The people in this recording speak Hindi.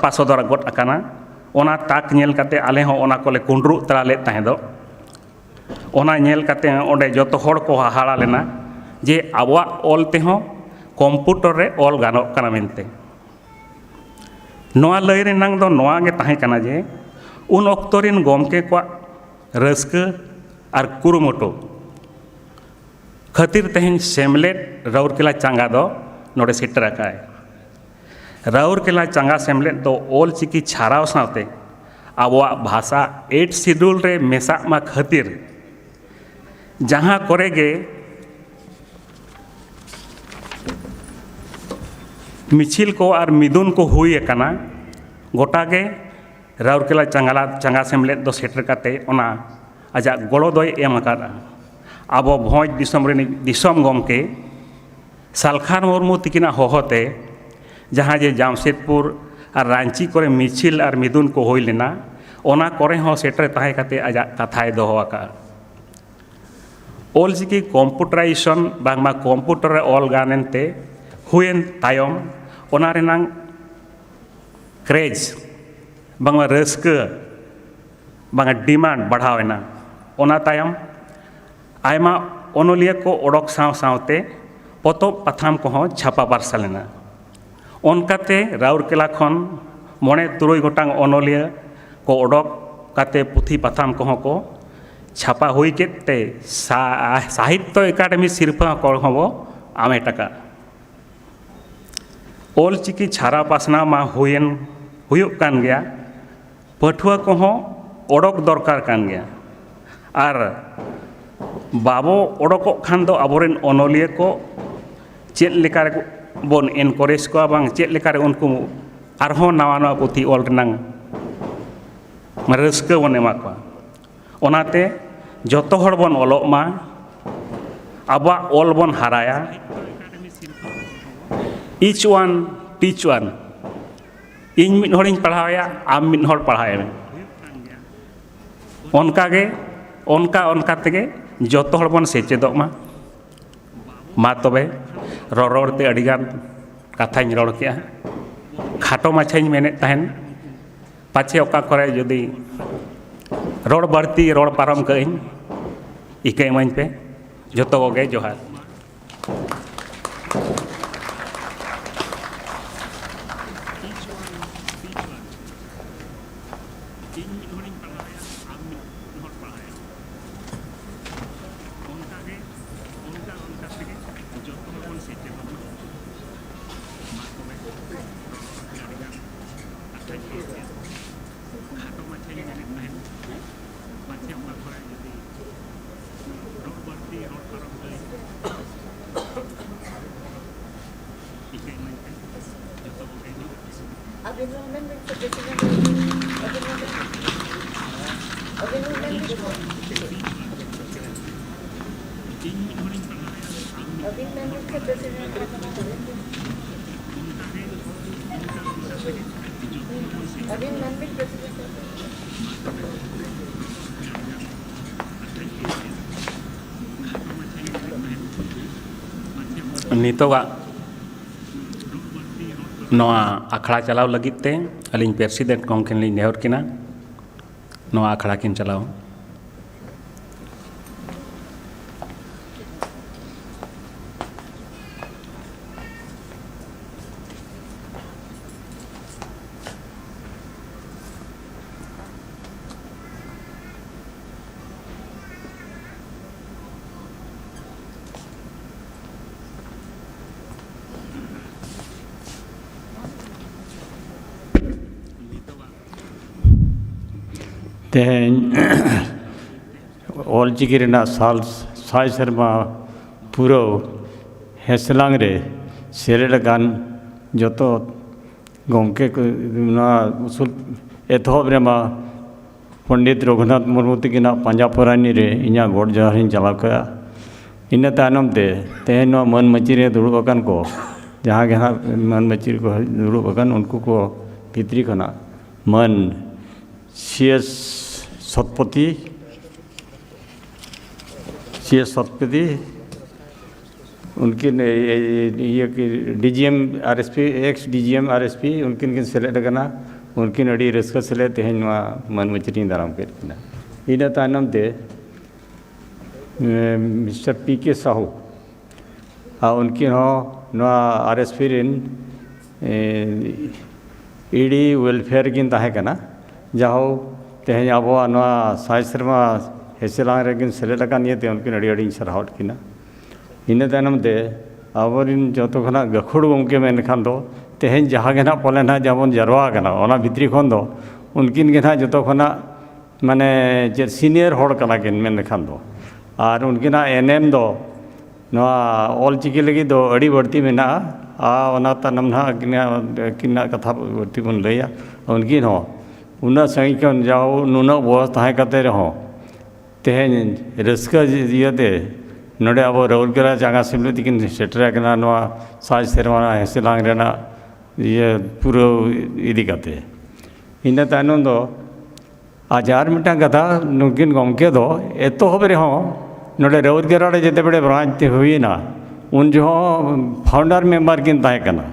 ᱥᱟᱯᱟ ᱥᱚᱫᱚᱨ ᱜᱚᱫ ᱟᱠᱟᱱᱟ ᱚᱱᱟ ᱛᱟᱠ ᱧᱮᱞ ᱠᱟᱛᱮ ᱟᱞᱮ ᱦᱚᱸ ᱚᱱᱟ ᱠᱚᱞᱮ ᱠᱩᱸᱰᱨᱩᱜ ᱛᱟᱨᱟ ᱞᱮᱫ ᱛᱟᱦᱮᱸ ᱫᱚ ᱚᱱᱟ ᱧᱮᱞ ᱠᱟᱛᱮ ᱚᱸᱰᱮ ᱡᱚᱛᱚ ᱦᱚᱲ ᱠᱚ ᱦᱟᱦᱟᱲᱟ ᱞᱮᱱᱟ ᱡᱮ ᱟᱵᱚᱣᱟᱜ ᱚᱞ ᱛᱮᱦᱚᱸ ᱠᱚᱢᱯᱤᱭᱩᱴᱟᱨ ᱨᱮ ᱚᱞ ᱜᱟᱱᱚᱜ ᱠᱟᱱᱟ ᱢᱮᱱᱛᱮ ᱱᱚᱣᱟ ᱞᱟᱹᱭ ᱨᱮᱱᱟᱜ ᱫᱚ ᱱᱚᱣᱟ ᱜᱮ ᱛᱟᱦᱮᱸ ᱠᱟᱱᱟ ᱡᱮ ᱩᱱ ᱚᱠᱛᱚ ᱨᱮᱱ ᱜᱚᱢᱠᱮ ᱠᱚᱣᱟᱜ ᱨᱟᱹᱥᱠᱟᱹ ᱟᱨ ᱠᱩᱨᱩᱢᱩᱴᱩ ᱠᱷᱟᱹᱛᱤᱨ ᱛᱮᱦᱮᱧ ᱥᱮᱢᱞᱮᱫ ᱨᱟᱩᱨᱠᱮᱞᱟ ᱪᱟᱸᱜᱟ ᱫᱚ ᱱᱚᱰᱮ ᱥᱮᱴᱮᱨ ᱟᱠᱟᱜᱼᱟᱭ ᱨᱟᱩᱨᱠᱮᱞᱟ ᱪᱟᱸᱜᱟ ᱥᱮᱢᱞᱮᱫ ᱫᱚ ᱚᱞᱪᱤᱠᱤ ᱪᱷᱟᱨᱟᱣ ᱥᱟᱶᱛᱮ ᱟᱵᱚᱣᱟᱜ ᱵᱷᱟषᱟ 8 শিডিউল ᱨᱮ ᱢᱮᱥᱟᱜ ᱢᱟ ᱠᱷᱟᱹᱛᱤᱨ ᱡᱟᱦᱟᱸ ᱠᱚᱨᱮ ᱜᱮ मिছিল को और मिदुन को हुई आकाना गोटागे राउरकेला चांगा सेमलेद दो सेटर काते ओना आजा गड़ो दोय एम आकादा आबो भोज दिसम रेनि दिसम गमके सालखान मुर्मू तिकिना होहोते जहाँ जे जामशेदपुर और रांची करे मिছিল और मिदुन को हुई लेना ओना करे हो सेटर ताहे काते आजा कथाय दोहो आका ऑलचिकी कम्प्यूटराइजेशन बांगमा कम्प्यूटर रे ऑल गानेनते हुएन तायम ओना रेनांग क्रेज बांगमा रस्क बांगा डिमांड बढ़ावेना ओना तायम आयमा ओनोलिया को ओडक साव सावते पतब पाथाम को छापा पार्सलेना ओनकाते राउरकेला खन मोने तुरुई गोटांग ओनोलिया को ओडक काते पुथी पाथाम को छापा हुई केते साहित्य एकाडेमी सिरपा को हबो आमे टाका ऑलचिकी छारा पासना मा हुयन हुयुक कान गया पठुआ को ओडक दरकार कान गया और बाबो ओडको खान दो आबोरेन ओनोलिया को चेक लेका बोन एनकरेज को बांग चेक लेका उनको आरहों नवा नवा पुथी ऑल रेनांग रस्का बोन एमा को ओनाते जतो हर बोन ओलोग मा आबा ऑल बोन हाराया each one teach one इन मिड हरिन पढ़ाया आम मिड हर पढ़ाए में उनका गे उनका तेगे जतो हर बन सेचेदोग मा तबे ररते अडिगान कथाñ रड़ के खाटो माछाñ मेने तहन पाछे ओका करे जदि रड़ बाड़ती रड़ पारम कइñ इके इमाñ पे जतो गे जोहार नितोगा नवा आखड़ा चलाव लगिते अलिंग प्रेसिडेंट गमके लिंग नेहर किना नवा आखड़ा किन चलाव तेहें ऑलचिकी साल साय सर्मा पूरा हेसलांग रे सेरेडगान जतो गमके उसूल एतहब रेमा पंडित रघुनाथ मुर्मू तकिना पांजा परानी रे इना गोड जहर चलाव का इन तायनम ते तेहें मन मची रे दुड़ुब अकान को जहाँ के मन मची को दुड़ुब अकान उनको को भितरी खना मन सीएस सतपति उनकी ये DGM RSP ex DGM RSP उनकिन सेलेक्ट करना उनकिन अड़ी रस्का सले तेहन मन मचरी दाराम करना इन तायनम ते मिस्टर पी.के. साहू उनकिन RSP रिन ईडी वेलफेयर किन ताहेकना जहाँ तेहन अब साय सेरमा हेसेलांग रेगिन सेलेदाकान नियते उनकिन अड़ी अड़ी सराहट किना इन तायनम ते आवरिन जतो खना गखुड़ गमके मेनखान दो तेहन जहाँ के ना पले ना जबन जरवा कना ओना भितरी खन दो उनकिन के ना जतो खना माने जे सीनियर होड़ कना किन मेनखान दो और उनकिना NM दो ऑल चिकी लगी दो अड़ी बढ़ती मेना ओना तनम ना किना कथा बढ़ती बन लैया उनकिन हो उना संगी कन जाओ नुना बस ताहे कते रहो तेहन रस्का जियते नोडे अब राउरकेला जागा सिमले तिकिन सेटर कना नवा साज सेरमा हेसेलांग रेना ये पूरा इदी कते इन तायनम दो आजार मिटा कथा नुकिन गमके दो एतो हबरे हो नोडे राउरकेला जेते बड़े ब्रांच ते हुईना उन जो फाउंडर मेंबर किन ताहे कना